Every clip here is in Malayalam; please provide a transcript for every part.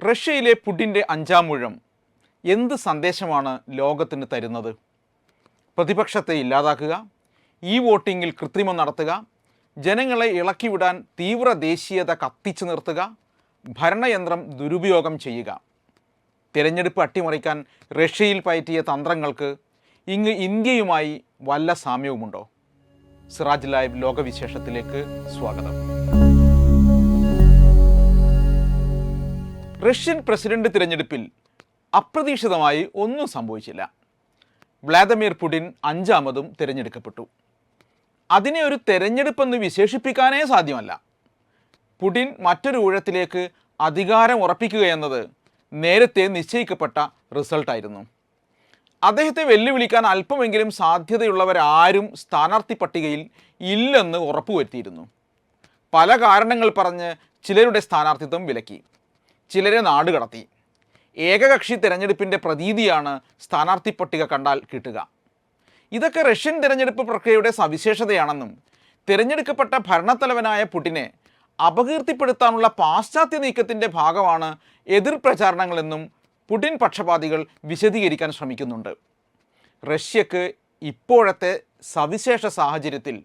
റഷ്യയിലെ പുടിൻ്റെ അഞ്ചാം ഊഴം എന്ത് സന്ദേശമാണ് ലോകത്തിന് തരുന്നത്? പ്രതിപക്ഷത്തെ ഇല്ലാതാക്കുക, ഈ വോട്ടിങ്ങിൽ കൃത്രിമം നടത്തുക, ജനങ്ങളെ ഇളക്കിവിടാൻ തീവ്ര ദേശീയത കത്തിച്ചു നിർത്തുക, ഭരണയന്ത്രം ദുരുപയോഗം ചെയ്യുക. തിരഞ്ഞെടുപ്പ് അട്ടിമറിക്കാൻ റഷ്യയിൽ പയറ്റിയ തന്ത്രങ്ങൾക്ക് ഇങ്ങ് ഇന്ത്യയുമായി വല്ല സാമ്യവുമുണ്ടോ? സിറാജ് ലൈവ് ലോകവിശേഷത്തിലേക്ക് സ്വാഗതം. റഷ്യൻ പ്രസിഡന്റ് തിരഞ്ഞെടുപ്പിൽ അപ്രതീക്ഷിതമായി ഒന്നും സംഭവിച്ചില്ല. വ്ളാദിമിർ പുടിൻ അഞ്ചാമതും തിരഞ്ഞെടുക്കപ്പെട്ടു. അതിനെ ഒരു തെരഞ്ഞെടുപ്പെന്ന് വിശേഷിപ്പിക്കാനേ സാധ്യമല്ല. പുടിൻ മറ്റൊരു ഊഴത്തിലേക്ക് അധികാരം ഉറപ്പിക്കുകയെന്നത് നേരത്തെ നിശ്ചയിക്കപ്പെട്ട റിസൾട്ടായിരുന്നു. അദ്ദേഹത്തെ വെല്ലുവിളിക്കാൻ അല്പമെങ്കിലും സാധ്യതയുള്ളവരാരും സ്ഥാനാർത്ഥി പട്ടികയിൽ ഇല്ലെന്ന് ഉറപ്പുവരുത്തിയിരുന്നു. പല കാരണങ്ങൾ പറഞ്ഞ് ചിലരുടെ സ്ഥാനാർത്ഥിത്വം വിലക്കി, ചിലരെ നാടുകടത്തി. ഏകകക്ഷി തിരഞ്ഞെടുപ്പിൻ്റെ പ്രതീതിയാണ് സ്ഥാനാർത്ഥി പട്ടിക കണ്ടാൽ കിട്ടുക. ഇതൊക്കെ റഷ്യൻ തിരഞ്ഞെടുപ്പ് പ്രക്രിയയുടെ സവിശേഷതയാണെന്നും തിരഞ്ഞെടുക്കപ്പെട്ട ഭരണത്തലവനായ പുടിനെ അപകീർത്തിപ്പെടുത്താനുള്ള പാശ്ചാത്യ നീക്കത്തിൻ്റെ ഭാഗമാണ് എതിർ പ്രചാരണങ്ങളെന്നും പുടിൻ പക്ഷപാതികൾ വിശദീകരിക്കാൻ ശ്രമിക്കുന്നുണ്ട്. റഷ്യക്ക് ഇപ്പോഴത്തെ സവിശേഷ സാഹചര്യത്തിൽ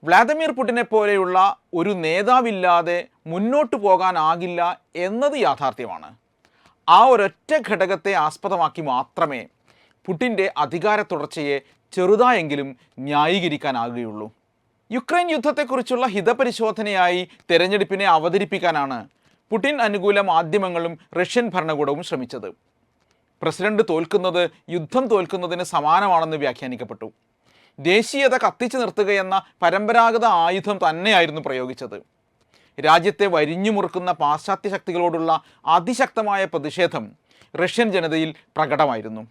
വ്ളാദിമിർ പുടിനെ പോലെയുള്ള ഒരു നേതാവില്ലാതെ മുന്നോട്ടു പോകാനാകില്ല എന്നത് യാഥാർത്ഥ്യമാണ്. ആ ഒരൊറ്റ ഘടകത്തെ ആസ്പദമാക്കി മാത്രമേ പുടിൻ്റെ അധികാര തുടർച്ചയെ ചെറുതായെങ്കിലും ന്യായീകരിക്കാനാകുകയുള്ളൂ. യുക്രൈൻ യുദ്ധത്തെക്കുറിച്ചുള്ള ഹിതപരിശോധനയായി തെരഞ്ഞെടുപ്പിനെ അവതരിപ്പിക്കാനാണ് പുടിൻ അനുകൂല മാധ്യമങ്ങളും റഷ്യൻ ഭരണകൂടവും ശ്രമിച്ചത്. പ്രസിഡന്റ് തോൽക്കുന്നത് യുദ്ധം തോൽക്കുന്നതിന് സമാനമാണെന്ന് വ്യാഖ്യാനിക്കപ്പെട്ടു. ദേശീയത കത്തിച്ചു നിർത്തുകയെന്ന പരമ്പരാഗത ആയുധം തന്നെയായിരുന്നു പ്രയോഗിച്ചത്. രാജ്യത്തെ വരിഞ്ഞു മുറുക്കുന്ന പാശ്ചാത്യ ശക്തികളോടുള്ള അതിശക്തമായ പ്രതിഷേധം റഷ്യൻ ജനതയിൽ പ്രകടമായിരുന്നു.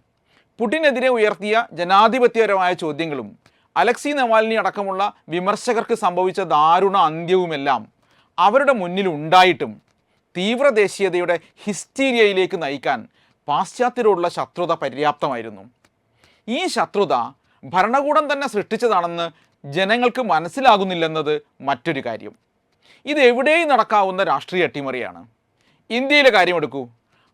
പുടിനെതിരെ ഉയർത്തിയ ജനാധിപത്യപരമായ ചോദ്യങ്ങളും അലക്സി നവാൽനി അടക്കമുള്ള വിമർശകർക്ക് സംഭവിച്ച ദാരുണ അന്ത്യവുമെല്ലാം അവരുടെ മുന്നിൽ ഉണ്ടായിട്ടും തീവ്ര ദേശീയതയുടെ ഹിസ്റ്റീരിയയിലേക്ക് നയിക്കാൻ പാശ്ചാത്യരോടുള്ള ശത്രുത പര്യാപ്തമായിരുന്നു. ഈ ശത്രുത ഭരണകൂടം തന്നെ സൃഷ്ടിച്ചതാണെന്ന് ജനങ്ങൾക്ക് മനസ്സിലാകുന്നില്ലെന്നത് മറ്റൊരു കാര്യം. ഇത് എവിടെയും നടക്കാവുന്ന രാഷ്ട്രീയ അട്ടിമറിയാണ്. ഇന്ത്യയിലെ കാര്യമെടുക്കൂ.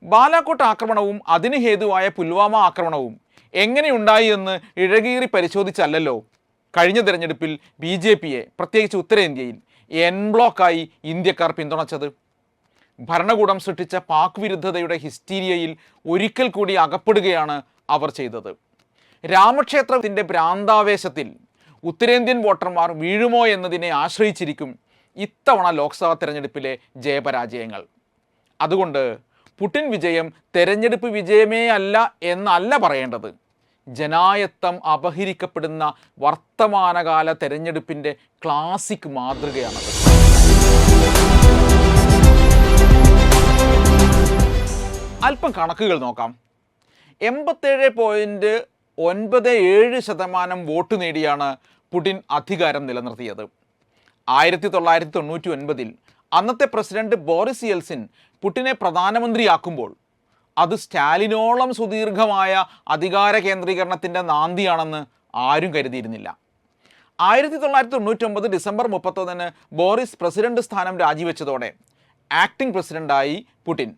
ബാലാക്കോട്ട് ആക്രമണവും അതിന് ഹേതുവായ പുൽവാമ ആക്രമണവും എങ്ങനെയുണ്ടായി എന്ന് ഇഴകീറി പരിശോധിച്ചല്ലല്ലോ കഴിഞ്ഞ തിരഞ്ഞെടുപ്പിൽ BJPയെ പ്രത്യേകിച്ച് ഉത്തരേന്ത്യയിൽ എൻ ബ്ലോക്കായി ഇന്ത്യക്കാർ പിന്തുണച്ചത്. ഭരണകൂടം സൃഷ്ടിച്ച പാക് വിരുദ്ധതയുടെ ഹിസ്റ്റീരിയയിൽ ഒരിക്കൽ കൂടി അകപ്പെടുകയാണ് അവർ ചെയ്തത്. രാമക്ഷേത്രത്തിൻ്റെ ഭ്രാന്താവേശത്തിൽ ഉത്തരേന്ത്യൻ വോട്ടർമാർ വീഴുമോ എന്നതിനെ ആശ്രയിച്ചിരിക്കും ഇത്തവണ ലോക്സഭാ തെരഞ്ഞെടുപ്പിലെ ജയപരാജയങ്ങൾ. അതുകൊണ്ട് പുടിൻ വിജയം തെരഞ്ഞെടുപ്പ് വിജയമേ അല്ല എന്നല്ല പറയേണ്ടത്, ജനായത്തം അപഹരിക്കപ്പെടുന്ന വർത്തമാനകാല തെരഞ്ഞെടുപ്പിൻ്റെ ക്ലാസിക് മാതൃകയാണത്. അല്പം കണക്കുകൾ നോക്കാം. 87.97% വോട്ട് നേടിയാണ് പുടിൻ അധികാരം നിലനിർത്തിയത്. 1999 അന്നത്തെ പ്രസിഡന്റ് ബോറിസ് യെൽസിൻ പുടിനെ പ്രധാനമന്ത്രിയാക്കുമ്പോൾ അത് സ്റ്റാലിനോളം സുദീർഘമായ അധികാര കേന്ദ്രീകരണത്തിൻ്റെ നാന്ദിയാണെന്ന് ആരും കരുതിയിരുന്നില്ല. 1999 ഡിസംബർ 31 ബോറിസ് പ്രസിഡന്റ് സ്ഥാനം രാജിവെച്ചതോടെ ആക്ടിംഗ് പ്രസിഡന്റായി പുടിൻ.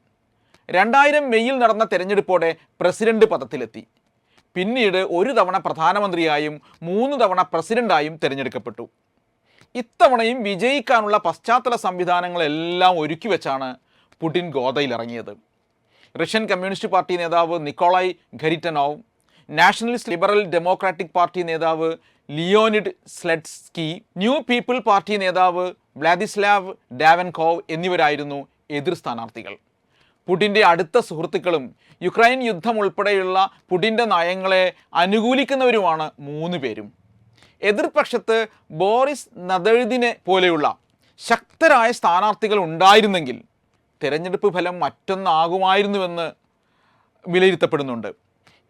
2000 മെയ്യിൽ നടന്ന തെരഞ്ഞെടുപ്പോടെ പ്രസിഡന്റ് പദത്തിലെത്തി. പിന്നീട് ഒരു തവണ പ്രധാനമന്ത്രിയായും 3 തവണ പ്രസിഡന്റായും തിരഞ്ഞെടുക്കപ്പെട്ടു. ഇത്തവണയും വിജയിക്കാനുള്ള പശ്ചാത്തല സംവിധാനങ്ങളെല്ലാം ഒരുക്കി വെച്ചാണ് പുടിൻ ഗോദയിലിറങ്ങിയത്. റഷ്യൻ കമ്മ്യൂണിസ്റ്റ് പാർട്ടി നേതാവ് Nikolai Kharitonov, nationalist liberal democratic party നേതാവ് Leonid Slutsky, new people party നേതാവ് വ്ളാദിസ്ലാവ് ഡാവൻകോവ് എന്നിവരായിരുന്നു എതിർ സ്ഥാനാർത്ഥികൾ. പുടിൻ്റെ അടുത്ത സുഹൃത്തുക്കളും യുക്രൈൻ യുദ്ധം ഉൾപ്പെടെയുള്ള പുടിൻ്റെ നയങ്ങളെ അനുകൂലിക്കുന്നവരുമാണ് 3 പേരും. എതിർപക്ഷത്ത് ബോറിസ് നദഴ്ദിനെ പോലെയുള്ള ശക്തരായ സ്ഥാനാർത്ഥികൾ ഉണ്ടായിരുന്നെങ്കിൽ തിരഞ്ഞെടുപ്പ് ഫലം മറ്റൊന്നാകുമായിരുന്നുവെന്ന് വിലയിരുത്തപ്പെടുന്നുണ്ട്.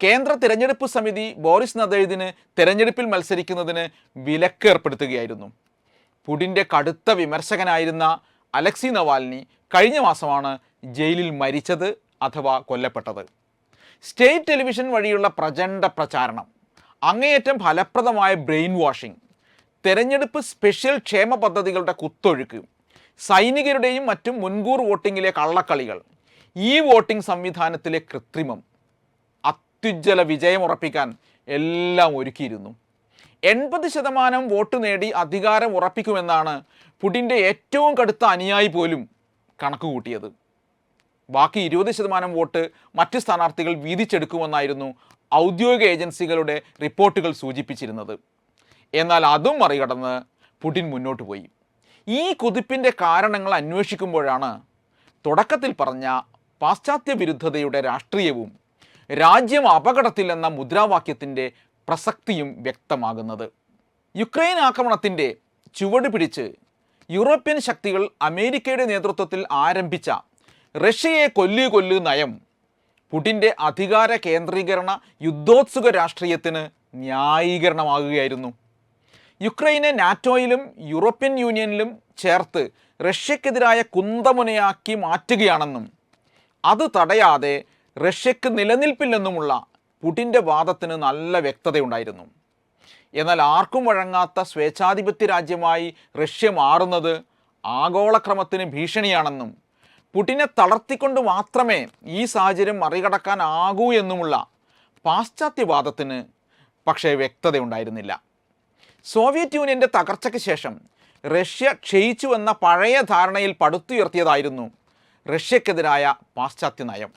കേന്ദ്ര തിരഞ്ഞെടുപ്പ് സമിതി ബോറിസ് നദഴ്ദിന് തിരഞ്ഞെടുപ്പിൽ മത്സരിക്കുന്നതിന് വിലക്ക് ഏർപ്പെടുത്തുകയായിരുന്നു. പുടിൻ്റെ കടുത്ത വിമർശകനായിരുന്ന അലക്സി നവാൽനി കഴിഞ്ഞ മാസമാണ് ജയിലിൽ മരിച്ചത് അഥവാ കൊല്ലപ്പെട്ടത്. സ്റ്റേറ്റ് ടെലിവിഷൻ വഴിയുള്ള പ്രചണ്ഡ പ്രചാരണം, അങ്ങേയറ്റം ഫലപ്രദമായ ബ്രെയിൻ വാഷിംഗ്, തെരഞ്ഞെടുപ്പ് സ്പെഷ്യൽ ക്ഷേമ പദ്ധതികളുടെ കുത്തൊഴുക്ക്, സൈനികരുടെയും മറ്റും മുൻകൂർ വോട്ടിങ്ങിലെ കള്ളക്കളികൾ, ഈ വോട്ടിംഗ് സംവിധാനത്തിലെ കൃത്രിമം അത്യുജ്വല വിജയമുറപ്പിക്കാൻ എല്ലാം ഒരുക്കിയിരുന്നു. 80% വോട്ട് നേടി അധികാരം ഉറപ്പിക്കുമെന്നാണ് പുടിൻ്റെ ഏറ്റവും കടുത്ത അനുയായി പോലും കണക്ക് കൂട്ടിയത്. ബാക്കി 20% വോട്ട് മറ്റ് സ്ഥാനാർത്ഥികൾ വീതിച്ചെടുക്കുമെന്നായിരുന്നു ഔദ്യോഗിക ഏജൻസികളുടെ റിപ്പോർട്ടുകൾ സൂചിപ്പിച്ചിരുന്നത്. എന്നാൽ അതും മറികടന്ന് പുടിൻ മുന്നോട്ട് പോയി. ഈ കുതിപ്പിൻ്റെ കാരണങ്ങൾ അന്വേഷിക്കുമ്പോഴാണ് തുടക്കത്തിൽ പറഞ്ഞ പാശ്ചാത്യ വിരുദ്ധതയുടെ രാഷ്ട്രീയവും രാജ്യം അപകടത്തിൽ എന്ന മുദ്രാവാക്യത്തിൻ്റെ പ്രസക്തിയും വ്യക്തമാകുന്നത്. യുക്രൈൻ ആക്രമണത്തിൻ്റെ ചുവട് പിടിച്ച് യൂറോപ്യൻ ശക്തികൾ അമേരിക്കയുടെ നേതൃത്വത്തിൽ ആരംഭിച്ച റഷ്യയെ കൊല്ലു നയം പുടിൻ്റെ അധികാര കേന്ദ്രീകരണ യുദ്ധോത്സുക രാഷ്ട്രീയത്തിന് ന്യായീകരണമാകുകയായിരുന്നു. യുക്രൈനെ നാറ്റോയിലും യൂറോപ്യൻ യൂണിയനിലും ചേർത്ത് റഷ്യക്കെതിരായ കുന്തമുനയാക്കി മാറ്റുകയാണെന്നും അത് തടയാതെ റഷ്യക്ക് നിലനിൽപ്പില്ലെന്നുമുള്ള പുടിൻ്റെ വാദത്തിന് നല്ല വ്യക്തതയുണ്ടായിരുന്നു. എന്നാൽ ആർക്കും വഴങ്ങാത്ത സ്വേച്ഛാധിപത്യ രാജ്യമായി റഷ്യ മാറുന്നത് ആഗോളക്രമത്തിന് ഭീഷണിയാണെന്നും പുടിനെ തളർത്തിക്കൊണ്ട് മാത്രമേ ഈ സാഹചര്യം മറികടക്കാനാകൂ എന്നുമുള്ള പാശ്ചാത്യവാദത്തിന് പക്ഷേ വ്യക്തതയുണ്ടായിരുന്നില്ല. സോവിയറ്റ് യൂണിയൻ്റെ തകർച്ചയ്ക്ക് ശേഷം റഷ്യ ക്ഷയിച്ചുവെന്ന പഴയ ധാരണയിൽ പടുത്തുയർത്തിയതായിരുന്നു റഷ്യക്കെതിരായ പാശ്ചാത്യ നയം.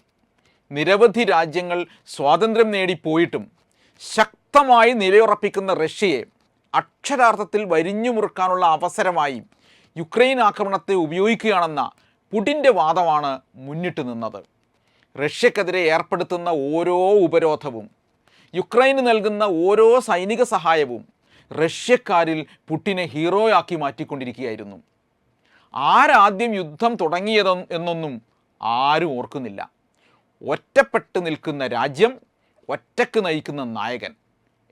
നിരവധി രാജ്യങ്ങൾ സ്വാതന്ത്ര്യം നേടിപ്പോയിട്ടും ശക്തമായി നിലയുറപ്പിക്കുന്ന റഷ്യയെ അക്ഷരാർത്ഥത്തിൽ വരിഞ്ഞു മുറുക്കാനുള്ള അവസരമായി യുക്രൈൻ ആക്രമണത്തെ ഉപയോഗിക്കുകയാണെന്ന പുടിൻ്റെ വാദമാണ് മുന്നിട്ട് നിന്നത്. റഷ്യക്കെതിരെ ഏർപ്പെടുത്തുന്ന ഓരോ ഉപരോധവും യുക്രൈന് നൽകുന്ന ഓരോ സൈനിക സഹായവും റഷ്യക്കാരിൽ പുടിനെ ഹീറോയാക്കി മാറ്റിക്കൊണ്ടിരിക്കുകയായിരുന്നു. ആരാദ്യം യുദ്ധം തുടങ്ങിയതെന്നൊന്നും ആരും ഓർക്കുന്നില്ല. ഒറ്റപ്പെട്ട് നിൽക്കുന്ന രാജ്യം, ഒറ്റക്ക് നയിക്കുന്ന നായകൻ.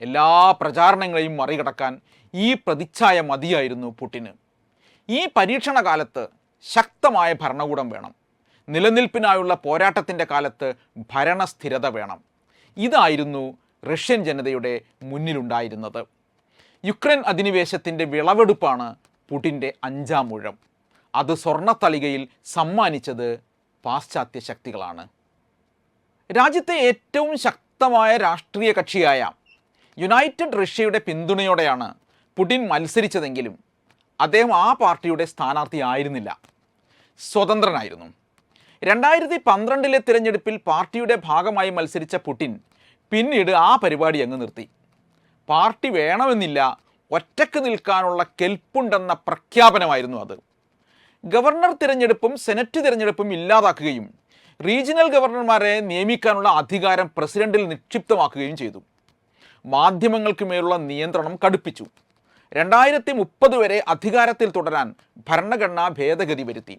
എല്ലാ പ്രചാരണങ്ങളെയും മറികടക്കാൻ ഈ പ്രതിച്ഛായ മതിയായിരുന്നു പുടിന്. ഈ പരീക്ഷണ കാലത്ത് ശക്തമായ ഭരണകൂടം വേണം. നിലനിൽപ്പിനായുള്ള പോരാട്ടത്തിൻ്റെ കാലത്ത് ഭരണസ്ഥിരത വേണം. ഇതായിരുന്നു റഷ്യൻ ജനതയുടെ മുന്നിലുണ്ടായിരുന്നത്. യുക്രൈൻ അധിനിവേശത്തിൻ്റെ വിളവെടുപ്പാണ് പുടിൻ്റെ 5-ാം ഊഴം. അത് സ്വർണ്ണത്തളികയിൽ സമ്മാനിച്ചത് പാശ്ചാത്യ ശക്തികളാണ്. രാജ്യത്തെ ഏറ്റവും ശക്തമായ രാഷ്ട്രീയ കക്ഷിയായ യുണൈറ്റഡ് റഷ്യയുടെ പിന്തുണയോടെയാണ് പുടിൻ മത്സരിച്ചതെങ്കിലും അദ്ദേഹം ആ പാർട്ടിയുടെ സ്ഥാനാർത്ഥി ആയിരുന്നില്ല, സ്വതന്ത്രനായിരുന്നു. 2012 തിരഞ്ഞെടുപ്പിൽ പാർട്ടിയുടെ ഭാഗമായി മത്സരിച്ച പുടിൻ പിന്നീട് ആ പരിപാടി അങ്ങ് നിർത്തി. പാർട്ടി വേണമെന്നില്ല, ഒറ്റക്ക് നിൽക്കാനുള്ള കെൽപ്പുണ്ടെന്ന പ്രഖ്യാപനമായിരുന്നു അത്. ഗവർണർ തിരഞ്ഞെടുപ്പും സെനറ്റ് തിരഞ്ഞെടുപ്പും ഇല്ലാതാക്കുകയും റീജിയണൽ ഗവർണർമാരെ നിയമിക്കാനുള്ള അധികാരം പ്രസിഡന്റിൽ നിക്ഷിപ്തമാക്കുകയും ചെയ്തു. മാധ്യമങ്ങൾക്ക് മേലുള്ള നിയന്ത്രണം കടുപ്പിച്ചു. 2030 വരെ അധികാരത്തിൽ തുടരാൻ ഭരണഘടനാ ഭേദഗതി വരുത്തി.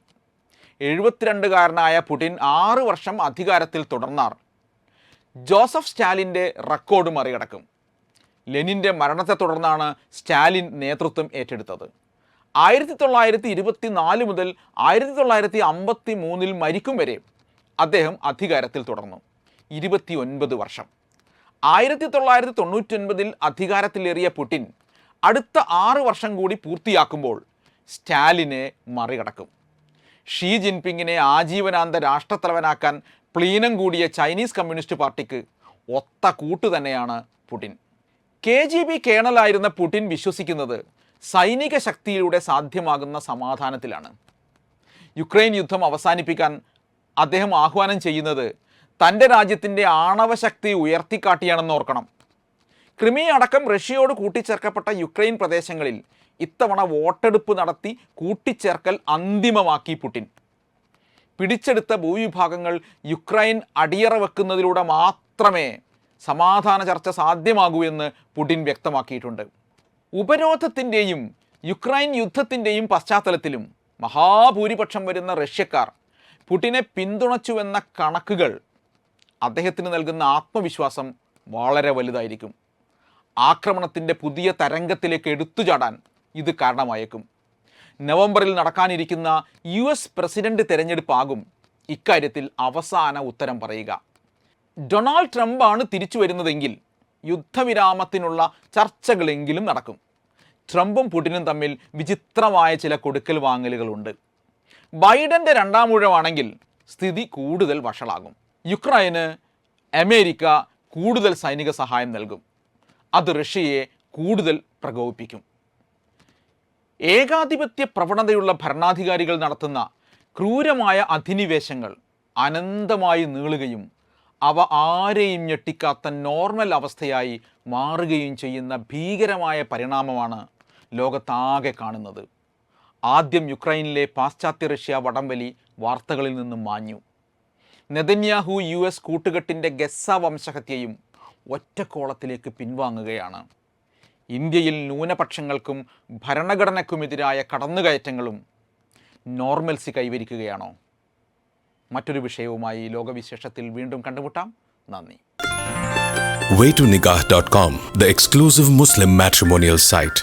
72കാരനായ പുടിൻ 6 വർഷം അധികാരത്തിൽ തുടർന്നാൽ ജോസഫ് സ്റ്റാലിൻ്റെ റെക്കോർഡ് മറികടക്കും. ലെനിൻ്റെ മരണത്തെ തുടർന്നാണ് സ്റ്റാലിൻ നേതൃത്വം ഏറ്റെടുത്തത്. 1924 മുതൽ 1953 മരിക്കും വരെ അദ്ദേഹം അധികാരത്തിൽ തുടർന്നു. 29 വർഷം. 1999 അധികാരത്തിലേറിയ പുടിൻ അടുത്ത 6 വർഷം കൂടി പൂർത്തിയാക്കുമ്പോൾ സ്റ്റാലിനെ മറികടക്കും. ഷീ ജിൻപിങ്ങിനെ ആജീവനാന്ത രാഷ്ട്രത്തലവനാക്കാൻ പ്ലീനം കൂടിയ ചൈനീസ് കമ്മ്യൂണിസ്റ്റ് പാർട്ടിക്ക് ഒത്ത കൂട്ടു തന്നെയാണ് പുടിൻ. KGB കേണലായിരുന്ന പുടിൻ വിശ്വസിക്കുന്നത് സൈനിക ശക്തിയിലൂടെ സാധ്യമാകുന്ന സമാധാനത്തിലാണ്. യുക്രൈൻ യുദ്ധം അവസാനിപ്പിക്കാൻ അദ്ദേഹം ആഹ്വാനം ചെയ്യുന്നത് തൻ്റെ രാജ്യത്തിൻ്റെ ആണവശക്തി ഉയർത്തിക്കാട്ടിയാണെന്ന് ഓർക്കണം. ക്രിമിയ അടക്കം റഷ്യയോട് കൂട്ടിച്ചേർക്കപ്പെട്ട യുക്രൈൻ പ്രദേശങ്ങളിൽ ഇത്തവണ വോട്ടെടുപ്പ് നടത്തി കൂട്ടിച്ചേർക്കൽ അന്തിമമാക്കി പുടിൻ. പിടിച്ചെടുത്ത ഭൂവിഭാഗങ്ങൾ യുക്രൈൻ അടിയറ വെക്കുന്നതിലൂടെ മാത്രമേ സമാധാന ചർച്ച സാധ്യമാകൂ എന്ന് പുടിൻ വ്യക്തമാക്കിയിട്ടുണ്ട്. ഉപരോധത്തിൻ്റെയും യുക്രൈൻ യുദ്ധത്തിൻ്റെയും പശ്ചാത്തലത്തിലും മഹാഭൂരിപക്ഷം വരുന്ന റഷ്യക്കാർ പുടിനെ പിന്തുണച്ചുവെന്ന കണക്കുകൾ അദ്ദേഹത്തിന് നൽകുന്ന ആത്മവിശ്വാസം വളരെ വലുതായിരിക്കും. ആക്രമണത്തിൻ്റെ പുതിയ തരംഗത്തിലേക്ക് എടുത്തുചാടാൻ ഇത് കാരണമായേക്കും. നവംബറിൽ നടക്കാനിരിക്കുന്ന US പ്രസിഡന്റ് തെരഞ്ഞെടുപ്പാകും ഇക്കാര്യത്തിൽ അവസാന ഉത്തരം പറയുക. ഡൊണാൾഡ് ട്രംപാണ് തിരിച്ചു വരുന്നതെങ്കിൽ യുദ്ധവിരാമത്തിനുള്ള ചർച്ചകളെങ്കിലും നടക്കും. ട്രംപും പുടിനും തമ്മിൽ വിചിത്രമായ ചില കൊടുക്കൽ വാങ്ങലുകളുണ്ട്. ബൈഡൻ്റെ 2-ാം ഊഴമാണെങ്കിൽ സ്ഥിതി കൂടുതൽ വഷളാകും. യുക്രൈന് അമേരിക്ക കൂടുതൽ സൈനിക സഹായം നൽകും. അത് റഷ്യയെ കൂടുതൽ പ്രകോപിപ്പിക്കും. ഏകാധിപത്യ പ്രവണതയുള്ള ഭരണാധികാരികൾ നടത്തുന്ന ക്രൂരമായ അധിനിവേശങ്ങൾ അനന്തമായി നീളുകയും അവ ആരെയും ഞെട്ടിക്കാത്ത നോർമൽ അവസ്ഥയായി മാറുകയും ചെയ്യുന്ന ഭീകരമായ പരിണാമമാണ് ലോകത്താകെ കാണുന്നത്. ആദ്യം യുക്രൈനിലെ പാശ്ചാത്യ റഷ്യ വടംവലി വാർത്തകളിൽ നിന്നും മാഞ്ഞു. നെതന്യാഹു US കൂട്ടുകെട്ടിൻ്റെ ഗസ്സ വംശഹത്യയും ഒറ്റക്കോളത്തിലേക്ക് പിൻവാങ്ങുകയാണ്. ഇന്ത്യയിൽ ന്യൂനപക്ഷങ്ങൾക്കും ഭരണഘടനയ്ക്കുമെതിരായ കടന്നുകയറ്റങ്ങളും നോർമൽസി കൈവരിക്കുകയാണോ? മറ്റൊരു വിഷയവുമായി ലോകവിശേഷത്തിൽ വീണ്ടും കണ്ടുമുട്ടാം. നന്ദി. Waytonikah.com, the exclusive Muslim matrimonial site.